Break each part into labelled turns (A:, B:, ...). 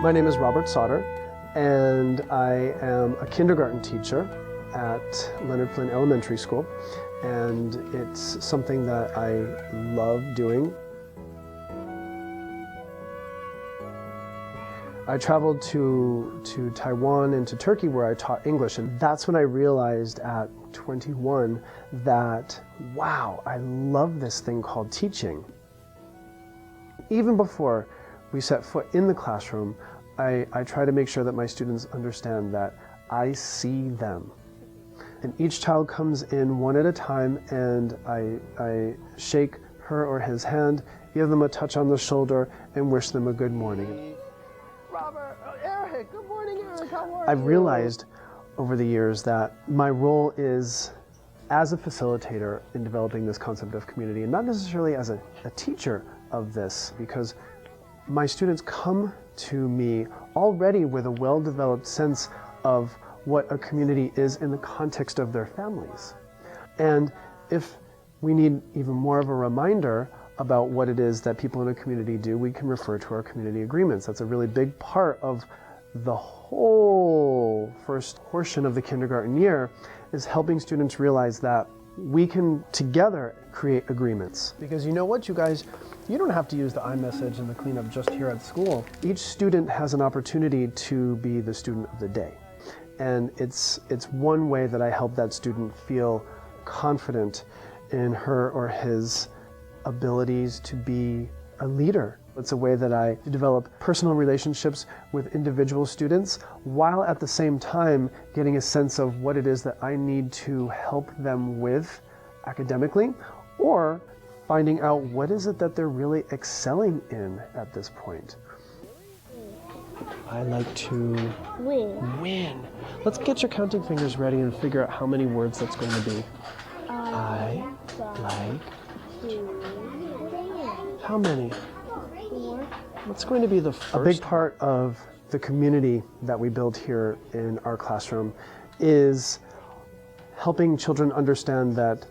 A: My name is Robert Sautter, and I am a kindergarten teacher at Leonard Flynn Elementary School, and it's something that I love doing. I traveled to Taiwan and to Turkey where I taught English, and that's when I realized at 21 that, wow, I love this thing called teaching. Even before we set foot in the classroom, I try to make sure that my students understand that I see them. And each child comes in one at a time, and I shake her or his hand, give them a touch on the shoulder, and wish them a good morning.
B: Robert, Eric, good morning, Eric, how are you?
A: I've realized over the years that my role is as a facilitator in developing this concept of community, and not necessarily as a teacher of this, because my students come to me already with a well-developed sense of what a community is in the context of their families. And if we need even more of a reminder about what it is that people in a community do, we can refer to our community agreements. That's a really big part of the whole first portion of the kindergarten year, is helping students realize that we can together create agreements. Because you know what, you guys, you don't have to use the iMessage and the cleanup just here at school. Each student has an opportunity to be the student of the day. And it's one way that I help that student feel confident in her or his abilities to be a leader. It's a way that I develop personal relationships with individual students, while at the same time getting a sense of what it is that I need to help them with academically, or finding out what is it that they're really excelling in at this point. I like to win. Let's get your counting fingers ready and figure out how many words that's going to be. I like to. How many?
C: 4.
A: What's going to be the first? A big part of the community that we build here in our classroom is helping children understand that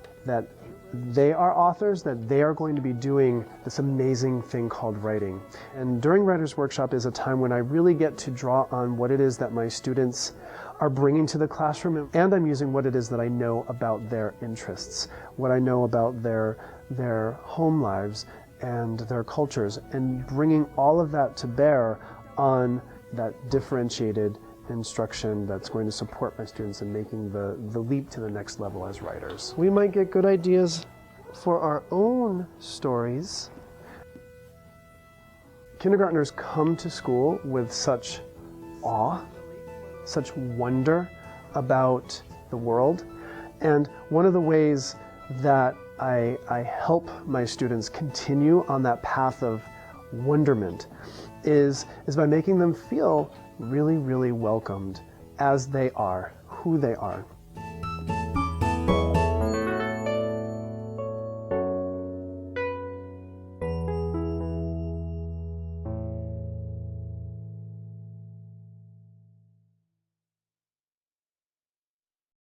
A: they are authors, that they are going to be doing this amazing thing called writing. And during Writer's Workshop is a time when I really get to draw on what it is that my students are bringing to the classroom, and I'm using what it is that I know about their interests, what I know about their home lives and their cultures, and bringing all of that to bear on that differentiated instruction that's going to support my students in making the leap to the next level as writers. We might get good ideas for our own stories. Kindergartners come to school with such awe, such wonder about the world, and one of the ways that I help my students continue on that path of wonderment is by making them feel really, really welcomed as they are, who they are.